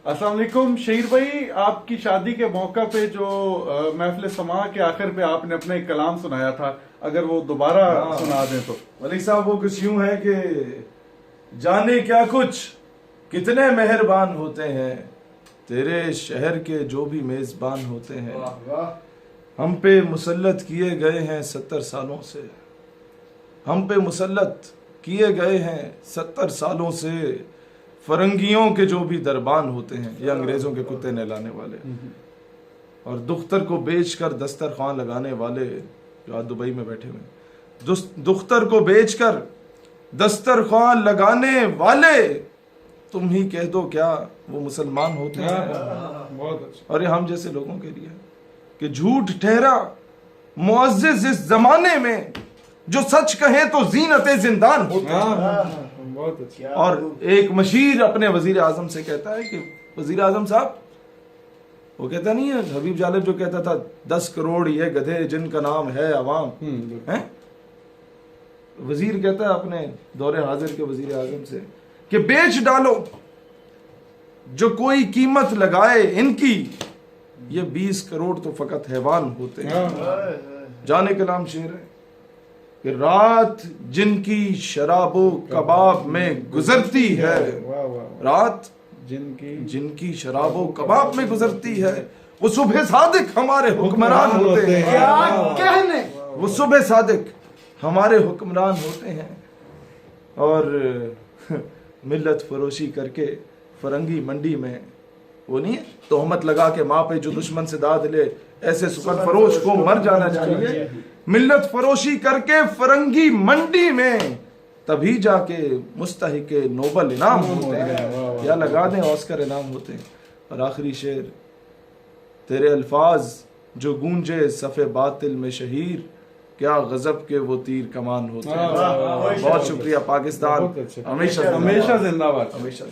अस्सलाम वालेकुम शहीर भाई, आपकी शादी के मौका पे जो महफिल समा के आखिर पे आपने अपना एक कलाम सुनाया था, अगर वो दोबारा सुना दें तो। मलिक साहब वो कुछ यूं है कि जाने क्या कुछ कितने मेहरबान होते हैं तेरे शहर के जो भी मेजबान होते हैं। हम पे मुसल्लत किए गए हैं 70 सालों से, हम पे मुसल्लत किए गए हैं 70 सालों से फरंगियों के जो भी दरबान होते हैं, ये अंग्रेजों के कुत्ते नहलाने वाले और दुख्तर को बेचकर दस्तरखान लगाने वाले जो आज दुबई में बैठे हुए, दुख्तर को बेचकर दस्तरखान लगाने वाले, तुम ही कह दो क्या वो मुसलमान होते हैं। बहुत अच्छा। और ये हम जैसे लोगों के लिए कि झूठ ठहरा मुअज़्ज़िज़ इस जमाने में, जो सच कहे तो जीनते जिंदान होते हैं। बहुत अच्छा। और एक मशीर अपने वजीर आजम से कहता है कि वजीर आजम साहब, वो कहता नहीं है हबीब जालिब जो कहता था 10 करोड़ ये गधे जिनका नाम है अवाम है। वजीर कहता है अपने दौरे हाजिर के वजीर आजम से कि बेच डालो, जो कोई कीमत लगाए इनकी, ये 20 करोड़ तो फकत हैवान होते हैं। जाने कलाम शेर है कि रात जिनकी शराबो कबाब में गुजरती है, रात जिनकी शराबो कबाब में गुजरती है, वो सुबह सादिक हमारे हुक्मरान होते हैं। क्या कहने, वो सुबह सादिक हमारे हुक्मरान होते हैं। और मिल्लत फरोशी करके फरंगी मंडी में वो नहीं है तोहमत लगा के माँ पे जो दुश्मन से दाद ले, ऐसे सुपर फरोश को मर जाना चाहिए। मिल्लत फरोशी करके फरंगी मंडी में तभी जाके मुस्तहिके नोबल इनाम होते हैं, या लगा दें ऑस्कर इनाम होते हैं। और आखिरी शेर, तेरे अल्फाज जो गूंजे सफ़े बातिल में शहीर, क्या गजब के वो तीर कमान होते हैं। बहुत शुक्रिया पाकिस्तान, हमेशा जिंदाबाद, हमेशा।